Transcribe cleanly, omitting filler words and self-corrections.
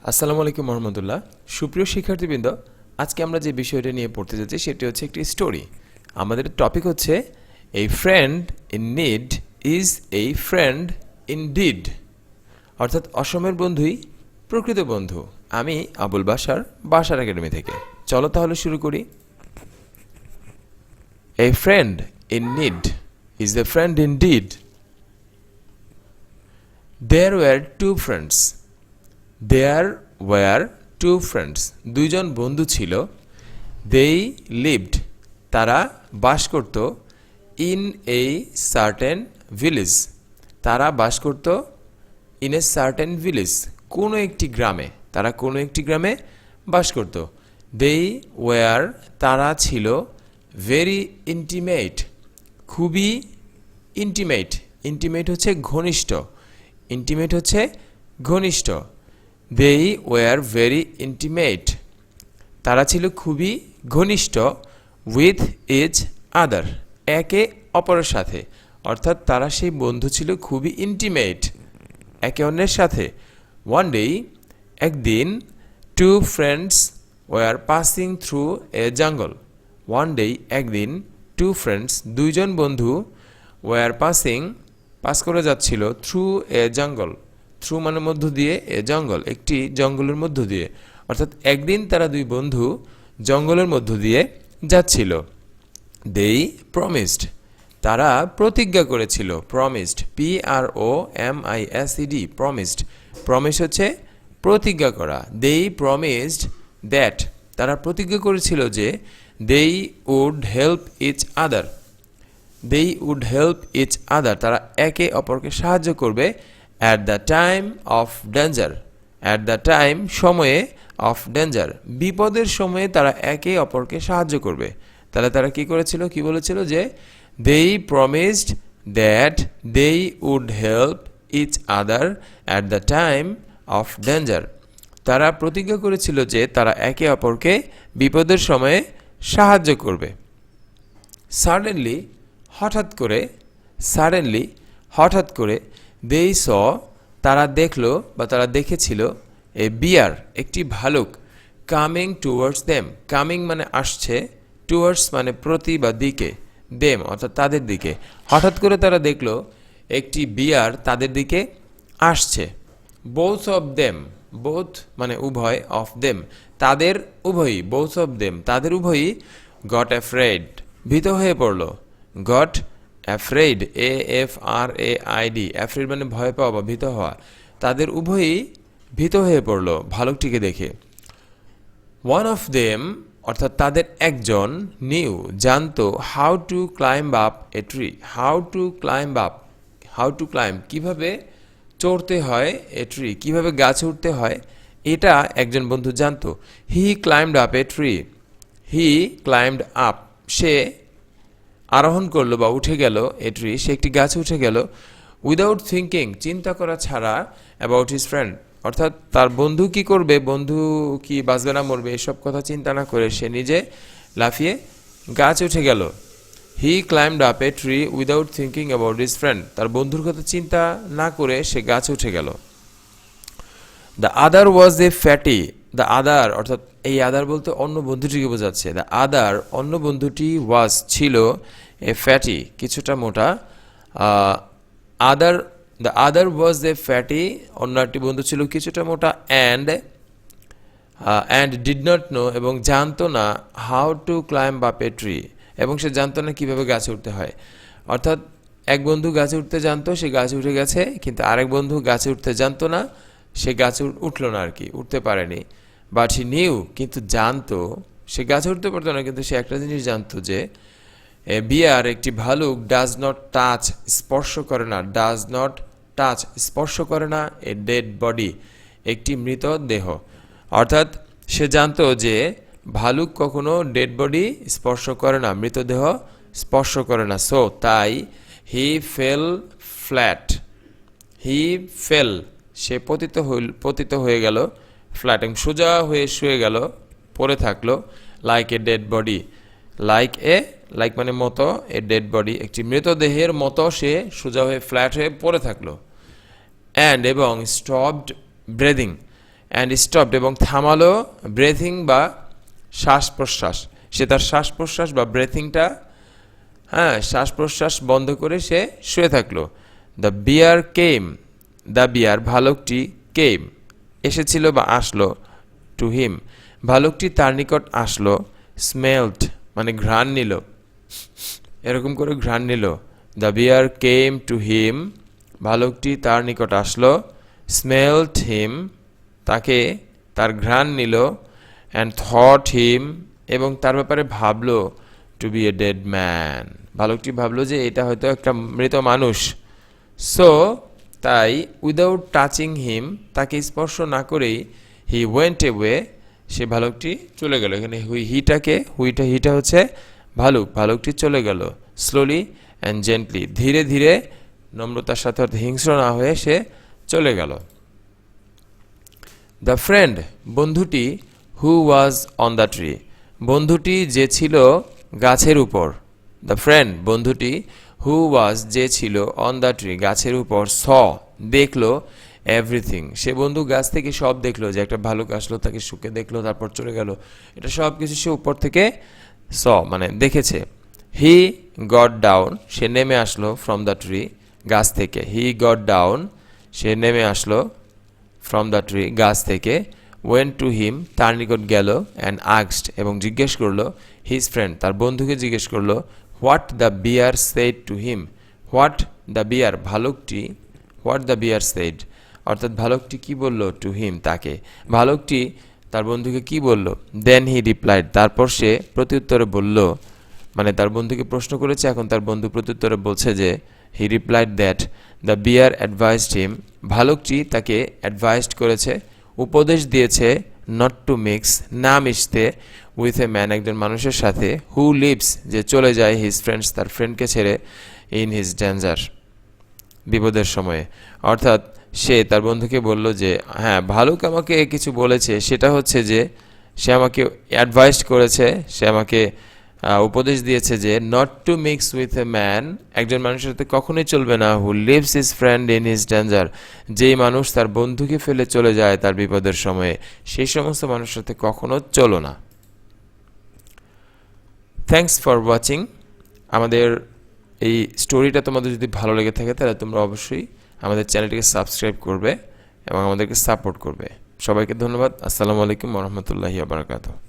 আসসালামু আলাইকুম রহমতুল্লাহ। সুপ্রিয় শিক্ষার্থীবৃন্দ, আজকে আমরা যে বিষয়টা নিয়ে পড়তে যাচ্ছি সেটি হচ্ছে একটি স্টোরি। আমাদের টপিক হচ্ছে a friend in need is a friend in deed, অর্থাৎ অসমের বন্ধুই প্রকৃত বন্ধু। আমি আবুল বাশার একাডেমি থেকে। চলো তাহলে শুরু করি। A friend in need is a friend in deed. There were two friends. There were two friends. দুইজন বন্ধু ছিল। They lived. তারা বাস করত in a certain village. তারা বাস করত in a certain village. কোনো একটি গ্রামে। তারা কোনো একটি গ্রামে বাস করত। They were. তারা ছিল very intimate. খুবই intimate. Intimate হচ্ছে ঘনিষ্ঠ। ইন্টিমেট হচ্ছে ঘনিষ্ঠ। They were very intimate. তারা ছিল খুবই ঘনিষ্ঠ উইথ ইচ আদার, একে অপরের সাথে। অর্থাৎ তারা সেই বন্ধু ছিল খুবই ইন্টিমেট একে অন্যের সাথে। ওয়ান ডে, একদিন, two friends were passing through a jungle. One day, একদিন, টু ফ্রেন্ডস, দুইজন বন্ধু, ওয়ার পাস করে যাচ্ছিল থ্রু এ জঙ্গল। থ্রু মানে মধ্য দিয়ে, এ জঙ্গল একটি জঙ্গলের মধ্য দিয়ে। অর্থাৎ একদিন তারা দুই বন্ধু জঙ্গলের মধ্য দিয়ে যাচ্ছিল। দেই প্রমিসড, তারা প্রতিজ্ঞা করেছিল। Promised, PROMISED, promised. প্রমিস হচ্ছে প্রতিজ্ঞা করা। দেই প্রমিসড দ্যাট, তারা প্রতিজ্ঞা করেছিল যে they would help each other. They would help each other, তারা একে অপরকে সাহায্য করবে at the time of danger, at the time, সময়ে, of danger, বিপদের সময়ে তারা একে অপরকে সাহায্য করবে। তাহলে তারা কি করেছিল, কি বলেছিল যে they promised that they would help each other at the time of danger, তারা প্রতিজ্ঞা করেছিল যে তারা একে অপরকে বিপদের সময়ে সাহায্য করবে। Suddenly, হঠাৎ করে, সাডেনলি, হঠাৎ করে, দে স, তারা দেখলো বা তারা দেখেছিল, এ বিয়ার, একটি ভালুক, কামিং টুয়ার্ডস দেম। কামিং মানে আসছে, টুয়ার্ডস মানে প্রতি বা দিকে, দেম অর্থাৎ তাদের দিকে। হঠাৎ করে তারা দেখলো একটি বিয়ার তাদের দিকে আসছে। বোথ অফ দেম, বোথ মানে উভয়, অফ দেম তাদের উভয়ই, বোথ অফ দেম তাদের উভয়ই, গট অ্যাফ্রেড, ভীত হয়ে পড়ল। গট অ্যাফ্রেড, AFRAID, অ্যাফ্রেড মানে ভয় পাওয়া বা ভীত হওয়া। তাদের উভয়ই ভীত হয়ে পড়ল ভালুকটিকে দেখে। ওয়ান অফ দেম, অর্থাৎ তাদের একজন, নিউ, জানতো, how to climb up a tree. How to climb up, how to climb, কীভাবে চড়তে হয়, এ ট্রি, কীভাবে গাছে উঠতে হয়, এটা একজন বন্ধু জানতো। He climbed up a tree, he climbed up, সে আরোহণ করলো বা উঠে গেল, এ ট্রি, সে একটি গাছে উঠে গেল। উইদাউট থিঙ্কিং, চিন্তা করা ছাড়া, অ্যাবাউট হিজ ফ্রেন্ড, অর্থাৎ তার বন্ধু কি করবে, বন্ধু কি বাঁচবে না মরবে, এসব কথা চিন্তা না করে সে নিজে লাফিয়ে গাছে উঠে গেল। He climbed up a tree without thinking about his friend, তার বন্ধুর কথা চিন্তা না করে সে গাছে উঠে গেল। The other was A fatty, the other অর্থাৎ এই আদার বলতে অন্য বন্ধুটিকে বোঝাচ্ছে। দ্য আদার অন্য বন্ধুটি, ওয়াজ ছিল, এ ফ্যাটি কিছুটা মোটা। আদার, the other was A fatty, অন্য একটি বন্ধু ছিল কিছুটা মোটা। অ্যান্ড ডিড নট নো, এবং জানতো না, how to climb up a tree, এবং সে জানতো না কীভাবে গাছে উঠতে হয়। অর্থাৎ এক বন্ধু গাছে উঠতে জানতো, সে গাছে উঠে গেছে, কিন্তু আরেক বন্ধু গাছে উঠতে জানতো না, সে গাছে উঠলো না আর কি, উঠতে পারেনি। বাট হি নিউ, কিন্তু জানতো, সে গাছে উঠতে পারতো না, কিন্তু সে একটা জিনিস জানতো যে বিয়ার, একটি ভালুক, ডাজ নট টাচ, স্পর্শ করে না, ডাজ নট টাচ, স্পর্শ করে না, এ ডেড বডি, একটি মৃত দেহ। অর্থাৎ সে জানতো যে ভালুক কখনো ডেড বডি স্পর্শ করে না, মৃতদেহ স্পর্শ করে না। সো তাই, হি ফেল ফ্ল্যাট, হি ফেল, সে পতিত হয়ে গেল, ফ্ল্যাট, সোজা হয়ে শুয়ে গেল, পড়ে থাকলো, like a dead body, like a, like মানে মতো, এ ডেড বডি, একটি মৃতদেহের মতো সে সোজা হয়ে ফ্ল্যাট হয়ে পড়ে থাকলো। অ্যান্ড এবং স্টপড ব্রেদিং, অ্যান্ড স্টপড এবং থামালো ব্রেথিং বা শ্বাস প্রশ্বাস। সে তার শ্বাস প্রশ্বাস বা ব্রেথিংটা শ্বাস প্রশ্বাস বন্ধ করে সে শুয়ে থাকলো। The bear came, the bear ভালুকটি কেম এসেছিল বা আসলো, টু হিম ভালুকটি তার নিকট আসলো, স্মেলড মানে ঘ্রাণ নিল, এরকম করে ঘ্রাণ নিল। The bear came to him ভালুকটি তার নিকট আসলো, স্মেলড হিম তাকে তার ঘ্রাণ নিল, অ্যান্ড থট হিম এবং তার ব্যাপারে ভাবলো, to be a dead man ভালুকটি ভাবলো যে এটা হয়তো একটা মৃত মানুষ। সো তাই উইদাউট টাচিং হিম তাকে স্পর্শ না করেই হি ওয়েন্ট এওয়ে সে ভালুকটি চলে গেল। এখানে হিটা হচ্ছে ভালুক, ভালুকটি চলে গেল। স্লোলি অ্যান্ড জেন্টলি ধীরে ধীরে নম্রতার সাথে হিংস্র না হয়ে সে চলে গেল। দ্য ফ্রেন্ড বন্ধুটি, হু ওয়াজ অন দ্য ট্রি বন্ধুটি যে ছিল গাছের উপর। দ্য ফ্রেন্ড বন্ধুটি, হু ওয়াজ যে ছিল, অন দ্য ট্রি গাছের উপর, স দেখলো এভরিথিং সে বন্ধু গাছ থেকে সব দেখলো, যে একটা ভালুক আসলো তাকে শুকে দেখলো তারপর চলে গেল, এটা সব কিছু সে উপর থেকে স মানে দেখেছে। হি গট ডাউন সে নেমে আসলো, ফ্রম দ্য ট্রি গাছ থেকে। হি গট ডাউন সে নেমে আসলো, ফ্রম দ্য ট্রি গাছ থেকে। ওয়েন্ট টু হিম তার নিকট গেল, অ্যান্ড আস্কড এবং জিজ্ঞেস করলো, হিজ ফ্রেন্ড তার বন্ধুকে জিজ্ঞেস করলো, what the bear said to him what the bear ভালুকটি, হোয়াট দ্য বিয়ার সেড অর্থাৎ ভালুকটি কি বলল, টু হিম তাকে ভালুকটি তার বন্ধুকে কি বলল। দেন হি রিপ্লাইড তারপর সে প্রত্যুত্তরে বলল, মানে তার বন্ধুকে প্রশ্ন করেছে, এখন তার বন্ধু প্রত্যুত্তরে বলছে যে he replied that the bear advised him ভালুকটি তাকে অ্যাডভাইসড করেছে, উপদেশ দিয়েছে, নট টু মিক্স না মিশতে, উইথ এ ম্যান একজন মানুষের সাথে, হু লিভস যে চলে যায়, হিজ ফ্রেন্ডস তার ফ্রেন্ডকে ছেড়ে, ইন হিজ ডেঞ্জার বিপদের সময়ে। অর্থাৎ সে তার বন্ধুকে বলল যে হ্যাঁ ভালুক আমাকে কিছু বলেছে, সেটা হচ্ছে যে সে আমাকে অ্যাডভাইস করেছে, সে আমাকে উপদেশ দিয়েছে যে not to mix with a man একজন মানুষের সাথে কখনোই চলবে না, who lives his friend in his danger যেই মানুষ তার বন্ধুকে ফেলে চলে যায় তার বিপদের সময়ে, সেই সমস্ত মানুষের সাথে কখনো চলো না। Thanks for watching. আমাদের এই স্টোরিটা তোমাদের যদি ভালো লেগে থাকে তাহলে তোমরা অবশ্যই আমাদের চ্যানেলটিকে সাবস্ক্রাইব করবে এবং আমাদেরকে সাপোর্ট করবে। সবাইকে ধন্যবাদ। আসসালামু আলাইকুম ওয়া রাহমাতুল্লাহি ওয়া বারাকাতুহু।